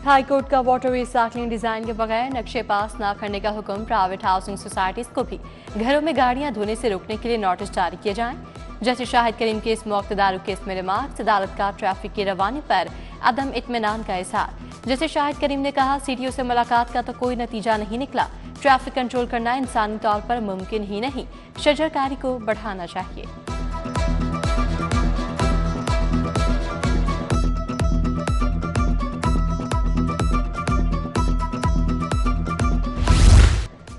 High court का water recycling design के बगैर नक्शे पास न करने का हुक्म। प्राइवेट हाउसिंग सोसाइटीज को भी घरों में गाड़ियां धोने से रोकने के लिए नोटिस जारी किए जाएं। जस्टिस शाहिद करीम केस मौक़्तेदार केस में रिमार्क्स। अदालत का ट्रैफिक की रवानी पर अदम इत्मीनान का इजहार। जस्टिस शाहिद करीम ने कहा, सीटीओ से मुलाकात का तो कोई नतीजा नहीं निकला। ट्रैफिक कंट्रोल करना इंसानी तौर पर मुमकिन ही नहीं, शजरकारी को बढ़ाना चाहिए।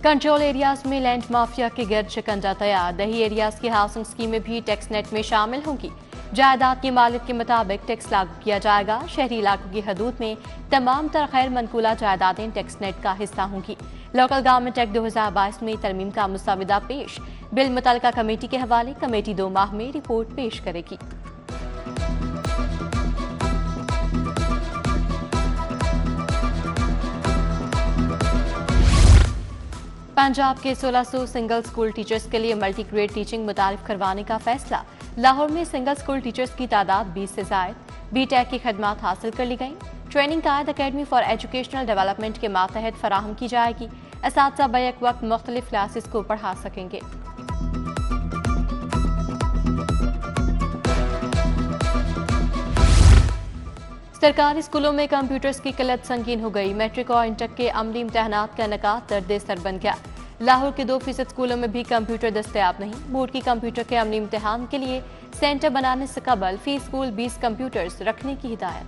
कंट्रोल एरियाज में लैंड माफिया के गिर्द शिकंजा तैयार। दही एरियाज की हाउसिंग स्कीमें भी टैक्स नेट में शामिल होंगी। जायदाद के मालिक के मुताबिक टैक्स लागू किया जाएगा। शहरी इलाकों की हदूद में तमाम तर गैर मनकूला जायदादें टैक्स नेट का हिस्सा होंगी। लोकल गवर्नमेंट एक्ट 2022 में तरमीम का मुसविदा पेश। बिल मुतल्लिका कमेटी के हवाले। कमेटी 2 माह में रिपोर्ट पेश करेगी। पंजाब के 1600 सिंगल स्कूल टीचर्स के लिए मल्टी ग्रेड टीचिंग मुतारिफ करवाने का फैसला। लाहौर में सिंगल स्कूल टीचर्स की तादाद 20 से जायद। बीटेक की खदमात हासिल कर ली गई। Training Quaid academy for educational development के मातहत फराहम की जाएगी। असातिज़ा बैक वक्त मुख्तलिफ क्लासेस को पढ़ा सकेंगे। सरकारी स्कूलों में कंप्यूटर्स की किल्लत संगीन हो गई। मैट्रिक और इंटर के अमली इम्तहानात का इनेकाद दर्द सर बन गया। लाहौर के 2% स्कूलों में भी कंप्यूटर दस्तयाब नहीं। बोर्ड की कंप्यूटर के अमली इम्तहान के लिए सेंटर बनाने से कबल फी स्कूल 20 कंप्यूटर्स रखने की हिदायत।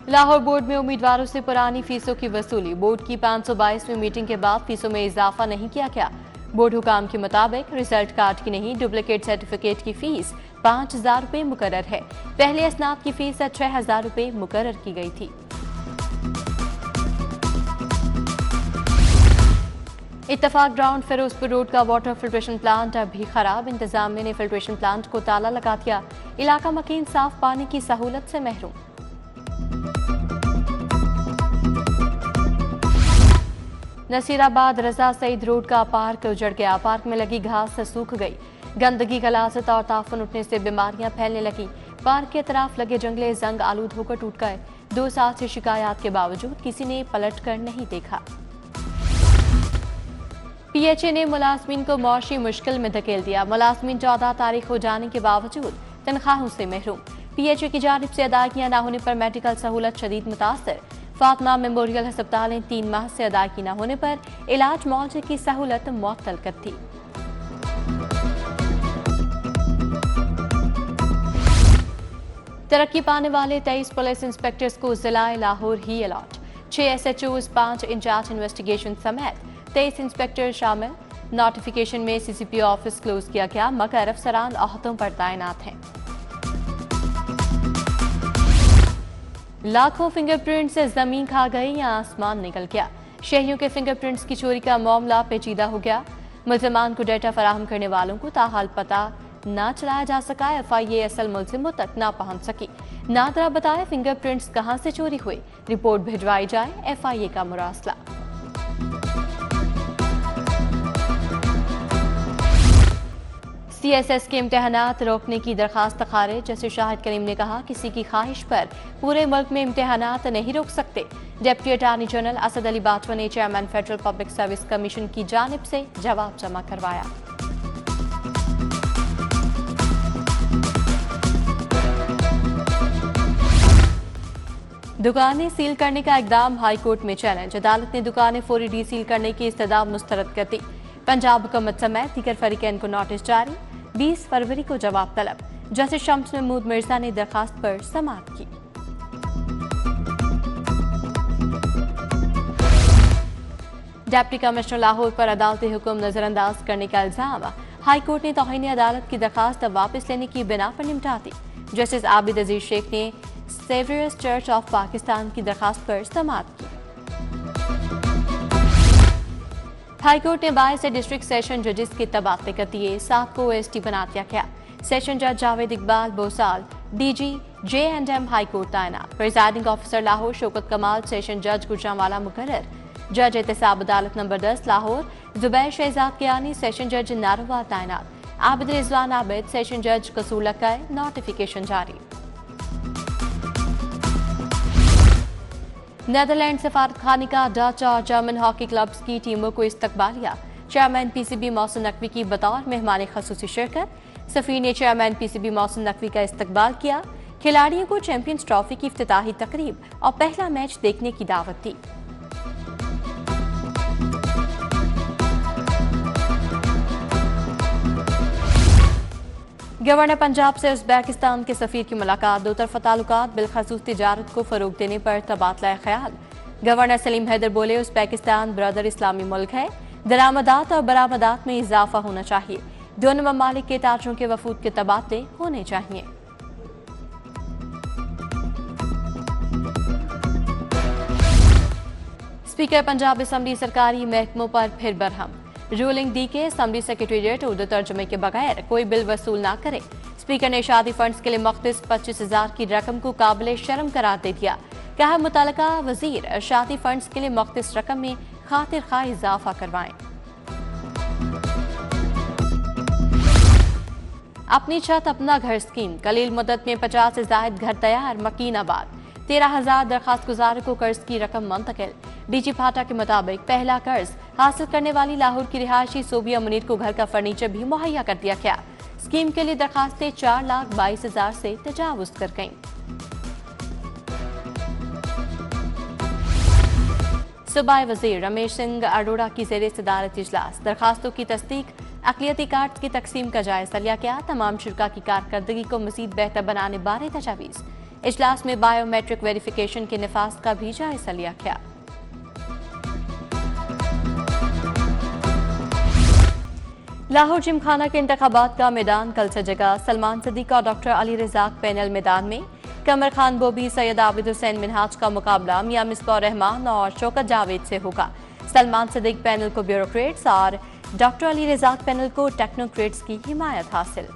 लाहौर बोर्ड में उम्मीदवारों से पुरानी फीसों की वसूली। बोर्ड की 522वीं मीटिंग के बाद फीसों में इजाफा नहीं किया गया। बोर्ड हुकाम के मुताबिक रिजल्ट कार्ड की नहीं, डुप्लीकेट सर्टिफिकेट की फीस 5000 रुपये मुकर्रर है। पहले स्नात की फीस 6000 रुपये मुकर्रर की गई थी। इत्तफाक ग्राउंड फिरोजपुर रोड का वाटर फिल्ट्रेशन प्लांट अब भी खराब। इंतजामिया ने फिल्ट्रेशन प्लांट को ताला लगा दिया। इलाका मकीन साफ पानी की सहूलत से महरूम। नसीराबाद रजा सईद रोड का पार्क उजड़ गया। पार्क में लगी घास सूख गई। गंदगी, गलाजत और ताफन उठने से बीमारियां फैलने लगी। पार्क के तरफ लगे जंगले जंग आलूद होकर टूट गए। 2 साल से शिकायत के बावजूद किसी ने पलट कर नहीं देखा। पीएचए ने मुलाजमीन को मौशी मुश्किल में धकेल दिया। मुलाजमीन 14 तारीख हो जाने के बावजूद तनख्वाहों से महरूम। पीएचए की जानिब से अदायगियां न होने पर मेडिकल सहूलत शदीद मुतासर। फातिमा मेमोरियल अस्पताल ने 3 माह से अदायगी न होने पर इलाज मुआवजे की सहूलत मुअत्तल कर दी। तरक्की पाने वाले 23 पुलिस इंस्पेक्टर्स को जिला लाहौर ही अलॉट। 6 SHOs, 5 इंचार्ज इन्वेस्टिगेशन समेत 23 इंस्पेक्टर शामिल। नोटिफिकेशन में CCP ऑफिस क्लोज किया गया, मगर अफसरान अहदों पर तैनात हैं। लाखों फिंगरप्रिंट से जमीन खा गई या आसमान निकल गया। शहरियों के फिंगरप्रिंट्स की चोरी का मामला पेचीदा हो गया। मुल्ज़िमान को डाटा फराहम करने वालों को ताहाल पता ना चलाया जा सका। FIA असल मुल्ज़िमों तक ना पहुंच सकी। नादरा बताए फिंगरप्रिंट्स कहां से चोरी हुए, रिपोर्ट भिजवाई जाए। FIA का मुरासला। CSS के इम्तहानात रोकने की दरखास्त खारिज। जस्टिस शाहिद करीम ने कहा, किसी की ख्वाहिश पर पूरे मुल्क में इम्तहानात नहीं रोक सकते। Deputy attorney general Asad Ali Batwa ने chairman federal public service commission की जानिब से जवाब जमा करवाया। दुकानें सील करने का इकदाम हाईकोर्ट में चैलेंज। अदालत ने दुकानें फौरी डी सील करने की इस्तदा मुस्तरद कर दी। पंजाब हुकूमत समेत दीगर फरीकैन को नोटिस जारी। 20 फरवरी को जवाब तलब। जस्टिस शम्स महमूद मिर्जा ने दरखास्त पर समाअत की। डिप्टी कमिश्नर लाहौर पर अदालती हुक्म नजरअंदाज करने का इल्जाम। हाईकोर्ट ने तौहीन अदालत की दरखास्त वापस लेने की बिना पर निपटा दी। जस्टिस आबिद अजीज शेख ने सेवियर्स चर्च ऑफ पाकिस्तान की दरखास्त पर समाअत की। हाईकोर्ट ने 22 डिस्ट्रिक्ट सेशन जजेस के तबादले कर दिए। 7 को OST बना दिया गया। सेशन जज Javed Iqbal Bosal DG J&M high court तैनात। Presiding officer Lahore Shaukat Kamal session जज गुजरांवाला मुकर्रर। जज एहतसाब अदालत नंबर 10 लाहौर जुबैर शहजाद कियानी सेशन जज नारोवाल तैनात। आबिद रिजवान आबिद सेशन जज कसूर लकाए। नोटिफिकेशन जारी। नेदरलैंड सफारतखाने का डच और जर्मन हॉकी क्लब्स की टीमों को इस्तकबालिया। चेयरमैन पीसीबी मौसम नकवी की बतौर मेहमान खसूसी शिरकत। सफीर ने चेयरमैन पीसीबी मौसम नकवी का इस्तकबाल किया। खिलाड़ियों को चैंपियंस ट्रॉफी की इफ्तिताही तकरीब और पहला मैच देखने की दावत दी। गवर्नर पंजाब से उज़्बेकिस्तान के सफीर की मुलाकात। दो तरफा ताल्लुकात बिलखसूस तिजारत को फरोग देने पर तबादला ख्याल। गवर्नर सलीम हैदर बोले, उज़्बेकिस्तान ब्रदर इस्लामी मुल्क है, दरामदात और बरामदात में इजाफा होना चाहिए। दोनों ममालिक के ताजरों के वफूद के तबादले होने चाहिए। स्पीकर पंजाब असम्बली सरकारी महकमों पर फिर बरहम। रूलिंग दी के असम्बली सेक्रेटेरिएट उर्दू तर्जुमे के बगैर कोई बिल वसूल ना करे। स्पीकर ने शादी फंड्स के लिए मख्तिस 25,000 की रकम को काबिल शर्म करार दे दिया। कहा, मुतल्लिका वजीर शादी फंड्स के लिए मख्तिस रकम में खातिर खा इजाफा करवाएं। अपनी छत अपना घर स्कीम। कलील मुद्दत में 50 से जायद घर तैयार। मकीनाबाद 13,000 दरखास्त गुजार को कर्ज की रकम मुंतकिल। डीजी फाटा के मुताबिक पहला कर्ज हासिल करने वाली लाहौर की रिहायशी सोबिया मुनीर को घर का फर्नीचर भी मुहैया कर दिया गया। स्कीम के लिए दरखास्तें 4,22,000 से तजावुज कर गईं। सूबाई वजीर रमेश सिंह अरोड़ा की ज़ेरे सदारत इजलास। दरखास्तों की तस्दीक, अक़लियती कार्ड की तकसीम का जायजा लिया गया। तमाम शुरा की कारकर्दगी को मजीद बेहतर बनाने बारे तजावीज़। इजलास में बायोमेट्रिक वेरिफिकेशन के निफाज का भी जायजा लिया गया। लाहौर जिमखाना के इंतखाबात का मैदान कल से जगह। सलमान सदीक और डॉक्टर अली रज़ाक पैनल मैदान में। कमर खान बोबी, सैयद आबिद हुसैन मिनहाज का मुकाबला मियां मिसबाह रहमान और शौकत जावेद से होगा। सलमान सदीक पैनल को ब्यूरोक्रेट्स और डॉक्टर अली रज़ाक पैनल को टेक्नोक्रेट्स की हिमायत हासिल।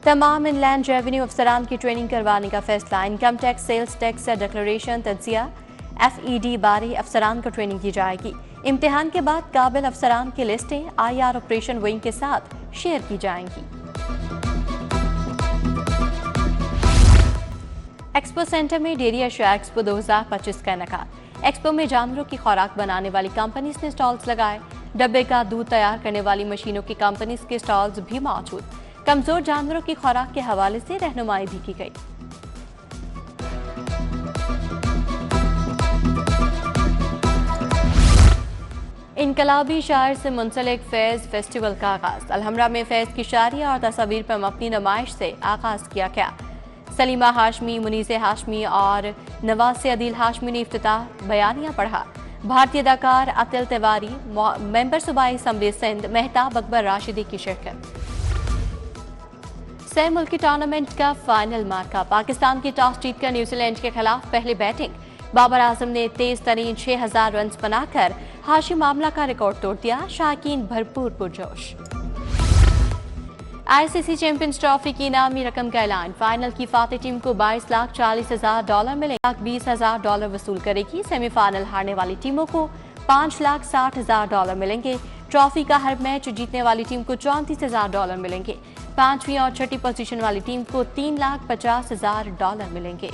तमाम इनलैंड रेवेन्यू अफसरान की ट्रेनिंग करवाने का फैसला। Income tax, sales tax, declaration, तज्जिया, FED बारे अफसरान को ट्रेनिंग की जाएगी। इम्तिहान के बाद काबिल अफसरान की लिस्टें IR ऑपरेशन विंग के साथ शेयर की जाएंगी। एक्सपो सेंटर में डेयरी एशिया एक्सपो 2025 का इनेकाद। एक्सपो में जानवरों की खुराक बनाने वाली कंपनीज ने स्टॉल्स लगाए। डब्बे का दूध तैयार करने वाली मशीनों की कंपनीज के स्टॉल्स भी मौजूद। कमजोर जानवरों की खुराक के हवाले से रहनुमाई भी की गई। इनकलाबी शायर से मुंसलिक फैज़ फेस्टिवल का आगाज। अलहमरा में फैज़ की शायरी और तस्वीर पर मबनी नुमाइश से आगाज किया गया। सलीमा हाशमी, मुनीसे हाशमी और नवासे अदील हाशमी ने इफ्तिताह बयानिया पढ़ा। भारतीय अदाकार अतिल तिवारी, मेंबर सूबाई असम्बली सिंध मेहताब अकबर राशिदी की शिरकत। सह मुल्की टूर्नामेंट का फाइनल मार्का। पाकिस्तान की टॉस जीतकर न्यूजीलैंड के खिलाफ पहली बैटिंग। बाबर आजम ने तेज तरीन 6,000 रन बनाकर हाशिम आमला का रिकॉर्ड तोड़ दिया। शायकीन भरपूर पुरजोश। ICC चैंपियंस ट्रॉफी की इनामी रकम का ऐलान। फाइनल की फातेह टीम को $22,40,000 मिलेंगे। $20,000 वसूल करेगी। सेमीफाइनल हारने वाली टीमों को $5,60,000 मिलेंगे। ट्रॉफी का हर मैच जीतने वाली टीम को $34,000 मिलेंगे। 5वीं और 6ठी पोजीशन वाली टीम को $3,50,000 मिलेंगे।